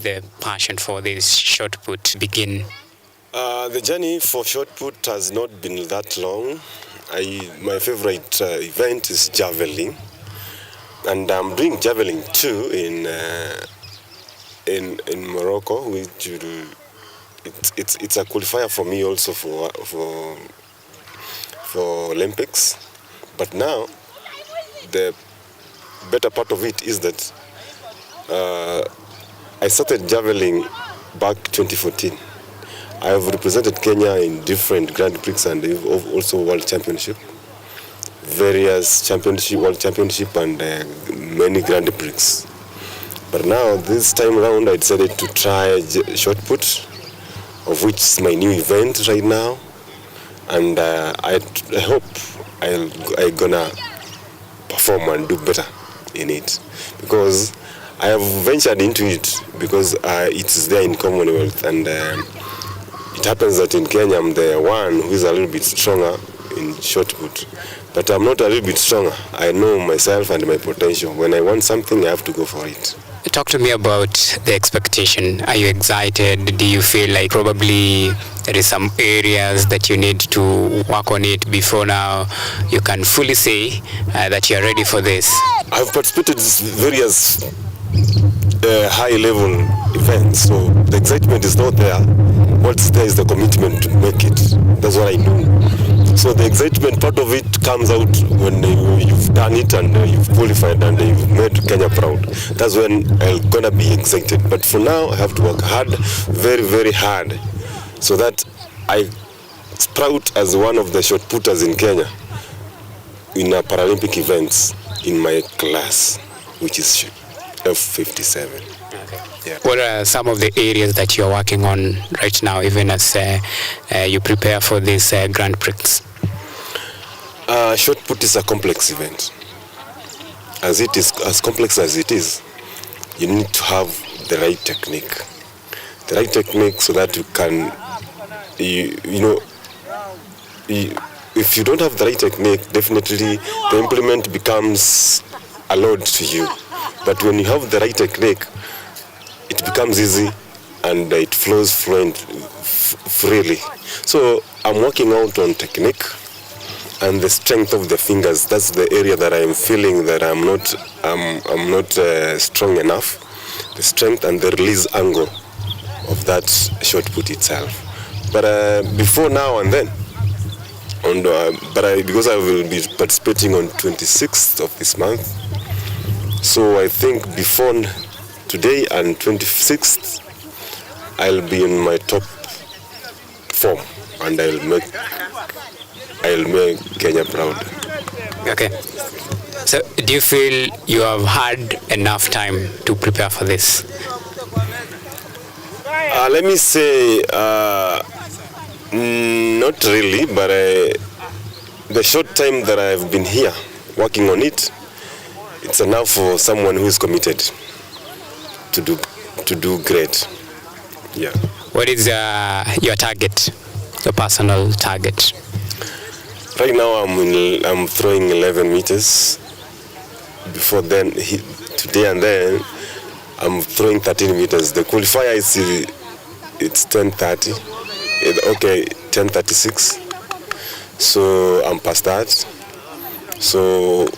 the passion for this shot put begin? The journey for shot put has not been that long. My favorite event is Javelin, and I'm doing Javelin too in Morocco, which it's a qualifier for me also for Olympics. But now the better part of it is that I started Javelin back 2014. I have represented Kenya in different Grand Prix and also World Championship, various championship, World Championship, and many Grand Prix. But now, this time around, I decided to try shot put, of which is my new event right now, and I hope I'm gonna perform and do better in it, because I have ventured into it because it's there in Commonwealth, and it happens that in Kenya I'm the one who is a little bit stronger in shot put, but I'm not a little bit stronger. I know myself and my potential. When I want something, I have to go for it. Talk to me about the expectation. Are you excited? Do you feel like probably there is some areas that you need to work on it before now you can fully say that you are ready for this? I've participated in various high-level events, so the excitement is not there. What's there is the commitment to make it. That's what I do. So the excitement part of it comes out when you've done it and you've qualified and you've made Kenya proud. That's when I'm gonna be excited. But for now, I have to work hard, very, very hard, so that I sprout as one of the shot putters in Kenya in a Paralympic events in my class, which is F57. Okay. Yeah. What are some of the areas that you're working on right now, even as you prepare for this Grand Prix? Shot put is a complex event. As complex as it is, you need to have the right technique. The right technique so that you can, if you don't have the right technique, definitely the implement becomes a load to you. But when you have the right technique, it becomes easy and it flows freely. So I'm working out on technique and the strength of the fingers. That's the area that I'm feeling that I'm not strong enough. The strength and the release angle of that shot put itself. But before now and then, because I will be participating on 26th of this month, so I think before today and 26th, I'll be in my top form and I'll make Kenya proud. Okay. So do you feel you have had enough time to prepare for this? Let me say, not really, but the short time that I've been here working on it, it's enough for someone who is committed to do great. Yeah. What is your target, your personal target? Right now I'm throwing 11 meters. Before then, today and then, I'm throwing 13 meters. The qualifier it's 10:30. Okay, 10:36. So I'm past that. So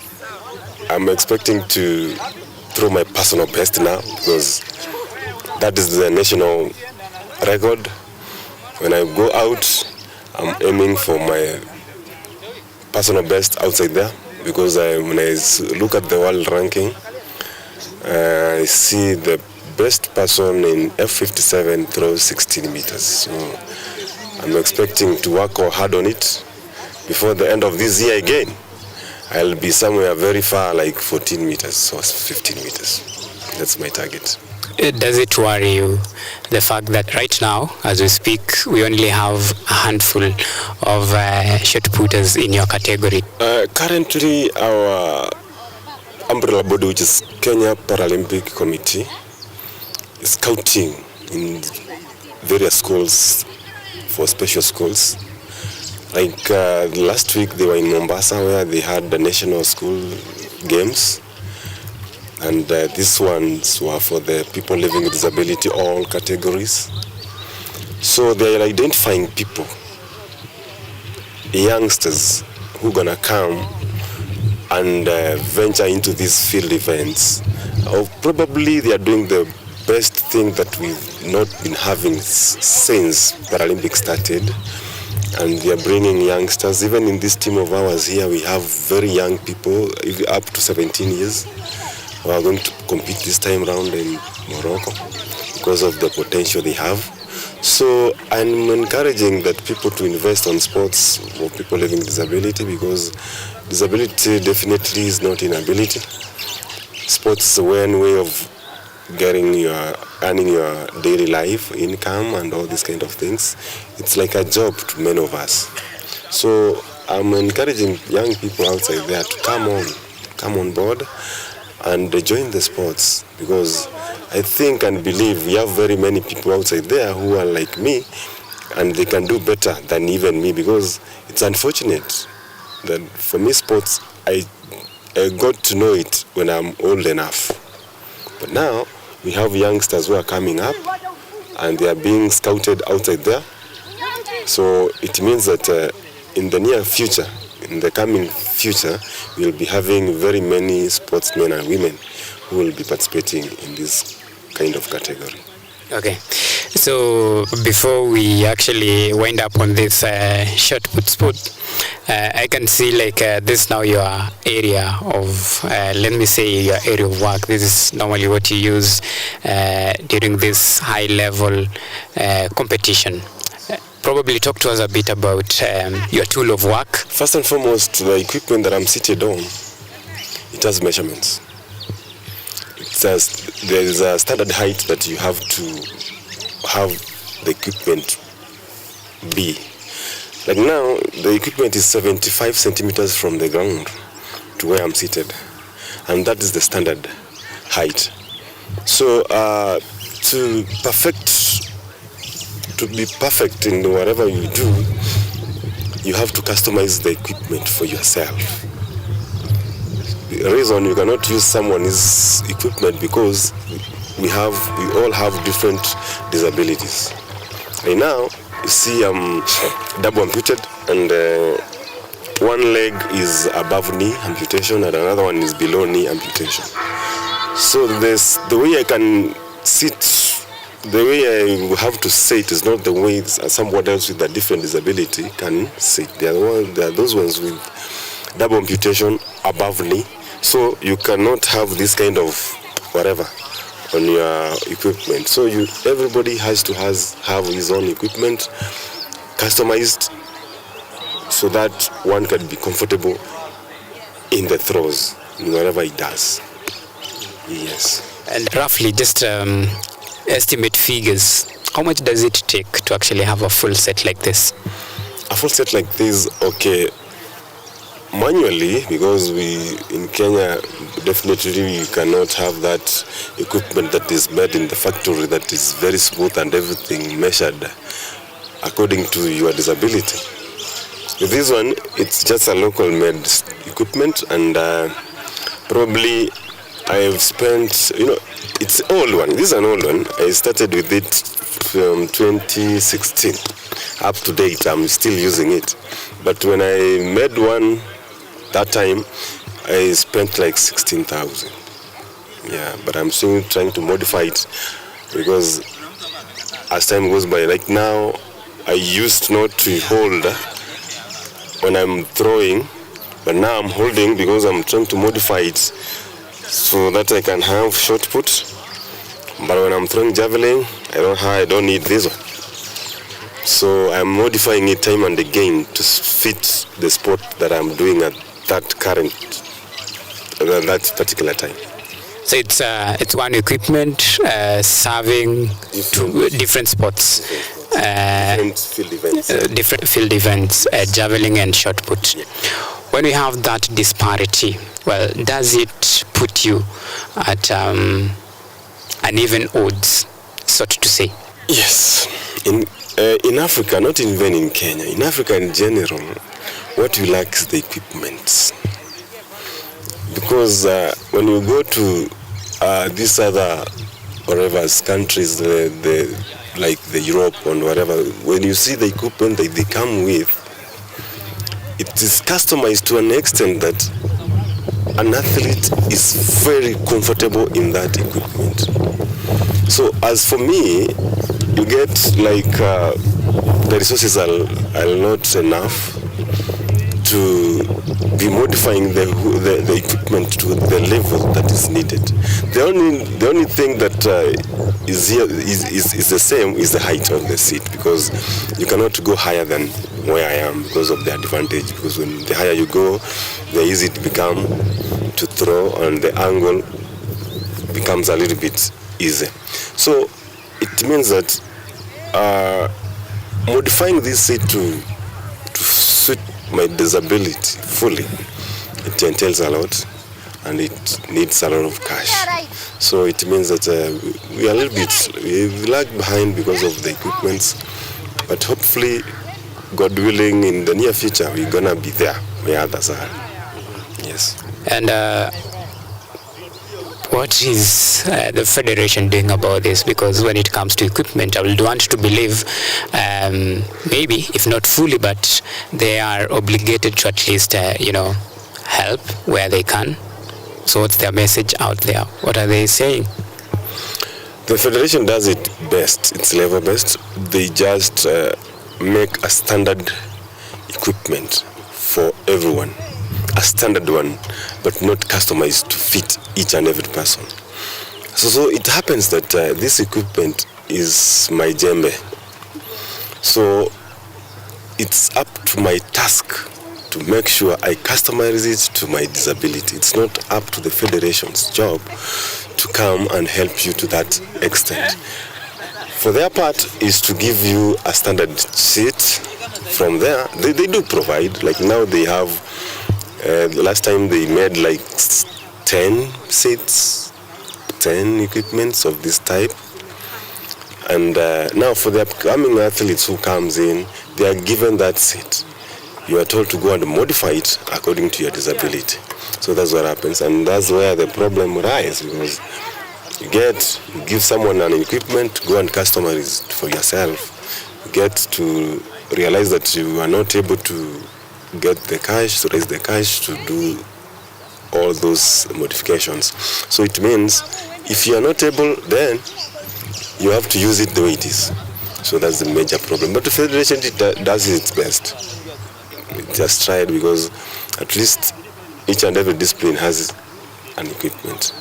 I'm expecting to throw my personal best now because that is the national record. When I go out, I'm aiming for my personal best outside there because when I look at the world ranking, I see the best person in F57 throws 16 meters. So I'm expecting to work hard on it before the end of this year again. I'll be somewhere very far, like 14 meters or 15 meters. That's my target. Does it worry you, the fact that right now, as we speak, we only have a handful of shot putters in your category? Currently, our umbrella body, which is Kenya Paralympic Committee, is scouting in various schools for special schools. Like last week, they were in Mombasa where they had the national school games. and these ones were for the people living with disability, all categories. So they are identifying people, youngsters who are gonna come and venture into these field events. Probably they are doing the best thing that we've not been having since Paralympics started, and they are bringing youngsters. Even in this team of ours here, we have very young people, up to 17 years, who are going to compete this time around in Morocco because of the potential they have. So I'm encouraging that people to invest on sports for people living with disability, because disability definitely is not inability. Sports is one way of earning your daily life income and all these kind of things. It's like a job to many of us. So I'm encouraging young people outside there to come on board and join the sports, because I think and believe we have very many people outside there who are like me, and they can do better than even me, because it's unfortunate that for me sports, I got to know it when I'm old enough. But now we have youngsters who are coming up and they are being scouted outside there. So it means that in the near future, in the coming future, we'll be having very many sportsmen and women who will be participating in this kind of category. Okay, so before we actually wind up on this short put sport, I can see like this now your area of, let me say your area of work. This is normally what you use during this high level competition. Probably talk to us a bit about your tool of work. First and foremost, the equipment that I'm seated on, it has measurements. There is a standard height that you have to have the equipment be. Like now, the equipment is 75 centimeters from the ground to where I'm seated, and that is the standard height. So to be perfect in whatever you do, you have to customize the equipment for yourself. The reason you cannot use someone's equipment, because we all have different disabilities. Right now, you see I'm double amputed, and one leg is above knee amputation and another one is below knee amputation. So the way I can sit, the way I have to sit is not the way someone else with a different disability can sit. There are those ones with double amputation above knee. So you cannot have this kind of whatever on your equipment. So everybody has to have his own equipment customized so that one can be comfortable in the throws, in whatever he does. Yes. And roughly, just estimate figures. How much does it take to actually have a full set like this? A full set like this, okay. Manually, because we in Kenya definitely we cannot have that equipment that is made in the factory that is very smooth and everything measured according to your disability. With this one, it's just a local made equipment, and probably I have spent, it's an old one. This is an old one. I started with it from 2016. Up to date, I'm still using it. But when I made one that time, I spent like 16,000. Yeah, but I'm still trying to modify it, because as time goes by, like now, I used not to hold when I'm throwing, but now I'm holding because I'm trying to modify it so that I can have short put. But when I'm throwing javelin, I don't need this one. So I'm modifying it time and again to fit the sport that I'm doing at that particular time. So it's one equipment serving different sports, different field events, javelin and shot put. Yeah. When we have that disparity, well, does it put you at uneven odds, so to say? Yes. In Africa, not even in Kenya, in Africa in general, what we lack is the equipment. Because when you go to these other whatever countries, like the Europe and whatever, when you see the equipment that they come with, it is customized to an extent that an athlete is very comfortable in that equipment. So as for me, you get like the resources are not enough to be modifying the equipment to the level that is needed. The only thing that is here is the same is the height of the seat, because you cannot go higher than where I am because of the advantage, because when the higher you go, the easier it becomes to throw and the angle becomes a little bit easier. So it means that modifying this seat to suit my disability fully, it entails a lot and it needs a lot of cash. So it means that we are a little bit, we lag behind because of the equipment, but hopefully, God willing, in the near future, we're gonna be there where others are. Yes. And what is the federation doing about this? Because when it comes to equipment, I would want to believe maybe, if not fully, but they are obligated to at least, help where they can. So what's their message out there? What are they saying? The federation does it best. It's level best. They just make a standard equipment for everyone. A standard one, but not customized to fit each and every person. So it happens that this equipment is my djembe. So it's up to my task to make sure I customize it to my disability. It's not up to the federation's job to come and help you to that extent. For their part is to give you a standard seat. From there, they do provide, like now they have, last time they made like 10 seats, 10 equipments of this type. And now for the upcoming athletes who comes in, they are given that seat. You are told to go and modify it according to your disability. So that's what happens, and that's where the problem arises, because you give someone an equipment, go and customize it for yourself. You get to realize that you are not able to get the cash, to raise the cash to do all those modifications. So it means if you are not able, then you have to use it the way it is. So that's the major problem. But the federation does its best. It just tried, because at least each and every discipline has an equipment.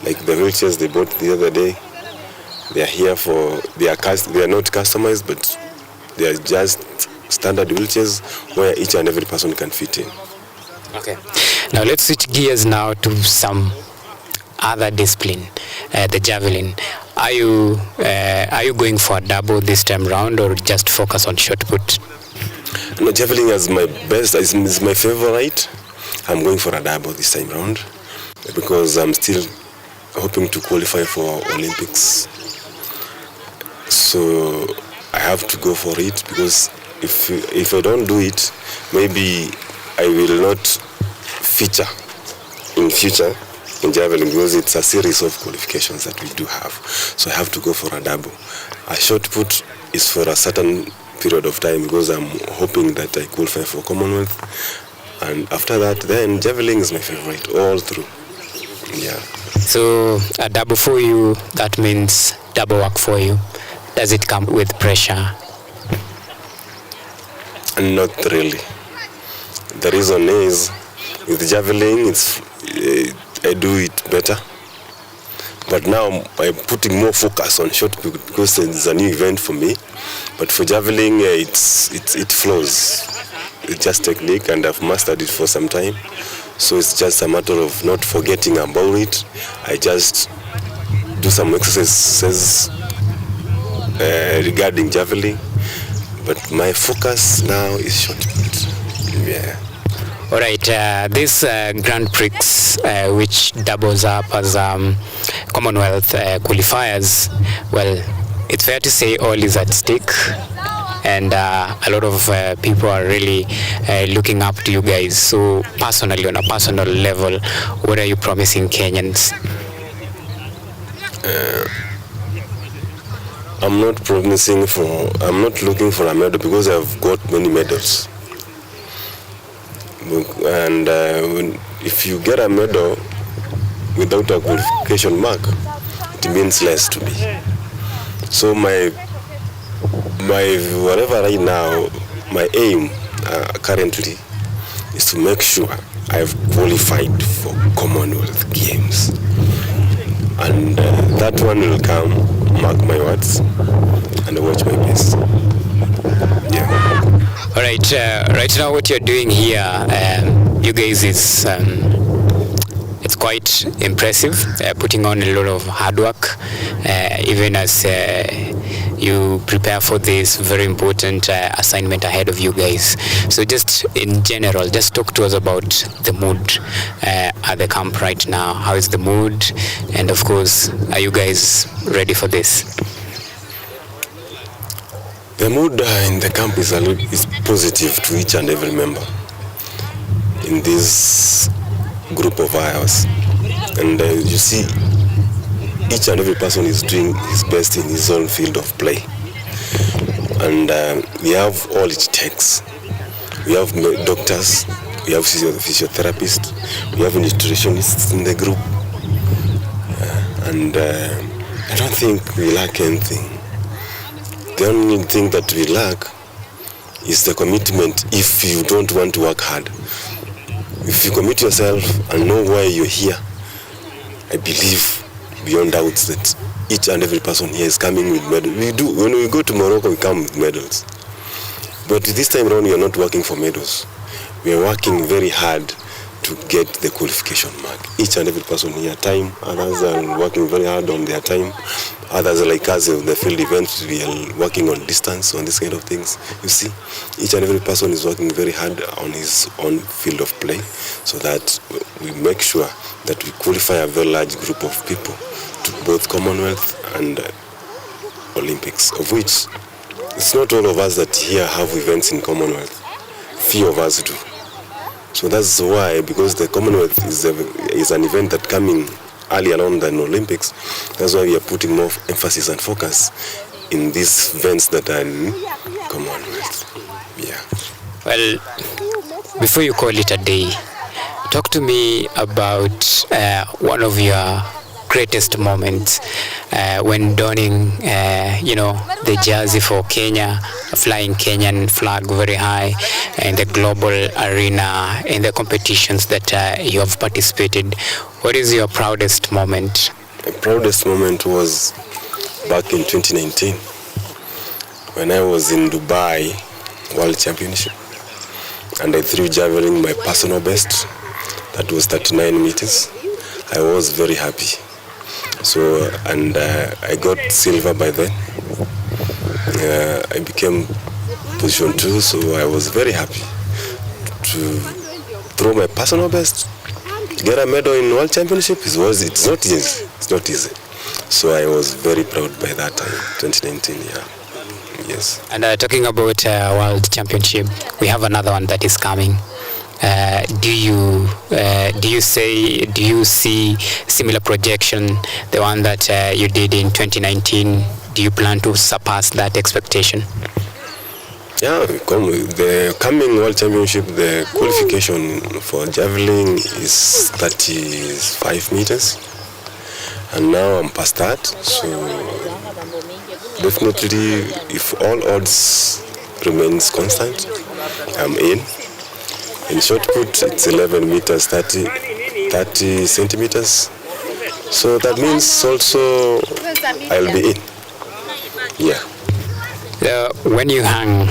Like the wheelchairs they bought the other day, they are here they are not customized, but they are just standard wheelchairs where each and every person can fit in. Okay. Now let's switch gears now to some other discipline, the javelin. Are you going for a double this time round, or just focus on shot put? No, javelin is my best, is my favorite. I'm going for a double this time round because I'm still hoping to qualify for Olympics. So I have to go for it, because if I don't do it, maybe I will not feature in future in javelin, because it's a series of qualifications that we do have. So I have to go for a double. A shot put is for a certain period of time, because I'm hoping that I qualify for Commonwealth, and after that, then javelin is my favorite all through. Yeah. So a double for you, that means double work for you. Does it come with pressure? Not really. The reason is, with javelin, I do it better. But now I'm putting more focus on shot put, because it's a new event for me. But for javelin, it flows. It's just technique, and I've mastered it for some time. So it's just a matter of not forgetting about it. I just do some exercises regarding javelin. But my focus now is shot put. Yeah. All right, this Grand Prix, which doubles up as Commonwealth qualifiers, well, it's fair to say all is at stake, and a lot of people are really looking up to you guys. So personally, on a personal level, what are you promising Kenyans? I'm not looking for a medal because I've got many medals. And if you get a medal without a qualification mark, it means less to me. So my whatever right now, my aim currently is to make sure I've qualified for Commonwealth Games. And that one will come, mark my words, and watch my pace. Yeah. All right. Right now, what you're doing here, you guys, is it's quite impressive. Putting on a lot of hard work, even as you prepare for this very important assignment ahead of you guys. So, just in general, just talk to us about the mood at the camp right now. How is the mood? And of course, are you guys ready for this? The mood in the camp is positive to each and every member in this group of ours. And you see, each and every person is doing his best in his own field of play. And we have all it takes. We have doctors, we have physiotherapists, we have nutritionists in the group. And I don't think we lack anything. The only thing that we lack is the commitment if you don't want to work hard. If you commit yourself and know why you're here, I believe beyond doubts that each and every person here is coming with medals. We do. When we go to Morocco, we come with medals. But this time around, we are not working for medals. We are working very hard to get the qualification mark. Each and every person here, time. Others are working very hard on their time. Others are like us in the field events. We are working on distance, on this kind of things. You see, each and every person is working very hard on his own field of play, so that we make sure that we qualify a very large group of people to both Commonwealth and Olympics, of which it's not all of us that here have events in Commonwealth. Few of us do. So that's why, because the Commonwealth is an event that coming earlier on than Olympics, that's why we are putting more emphasis and focus in these events that are in Commonwealth. Yeah. Well, before you call it a day, talk to me about one of your greatest moments when donning, the jersey for Kenya, flying Kenyan flag very high in the global arena, in the competitions that you have participated. What is your proudest moment? My proudest moment was back in 2019 when I was in Dubai World Championship and I threw Javelin my personal best. That was 39 meters. I was very happy. So, and I got silver by then. I became position 2, so I was very happy to throw my personal best. To get a medal in World Championship, it's not easy. It's not easy. So I was very proud by that time, 2019, yeah. Yes. And talking about World Championship, we have another one that is coming. Do you see similar projection, the one that you did in 2019? Do you plan to surpass that expectation? Yeah, the coming World Championship, the qualification for Javelin is 35 meters. And now I'm past that, so definitely if all odds remains constant, I'm in. In shot put, it's 11 meters, 30 centimeters. So that means also I'll be in. Yeah. When you hang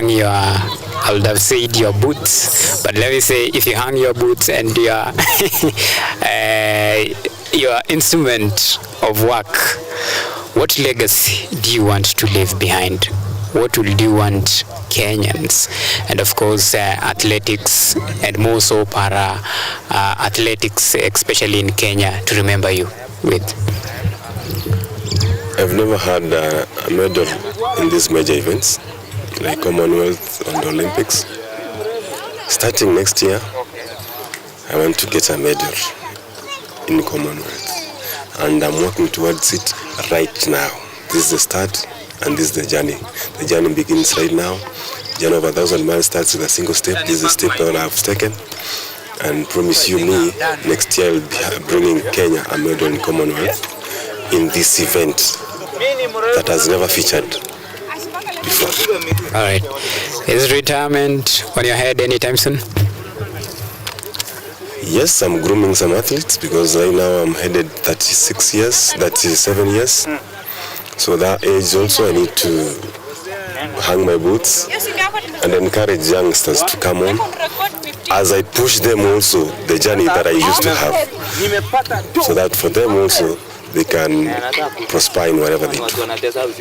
your, I would have said your boots, but let me say, if you hang your boots and your instrument of work, what legacy do you want to leave behind? What would you want Kenyans, and of course athletics, and more so para athletics, especially in Kenya, to remember you with? I've never had a medal in these major events like Commonwealth and Olympics. Starting next year, I want to get a medal in Commonwealth. and I'm working towards it right now. This is the start, and this is the journey. The journey begins right now. The journey of 1,000 miles starts with a single step. This is the step that I've taken, and promise you me, next year I'll be bringing Kenya a medal in Commonwealth in this event that has never featured before. All right. Is retirement on your head anytime soon? Yes, I'm grooming some athletes because right now I'm headed 36 years, 37 years. So that age also I need to hang my boots and encourage youngsters to come on as I push them also the journey that I used to have, so that for them also they can prosper in whatever they do.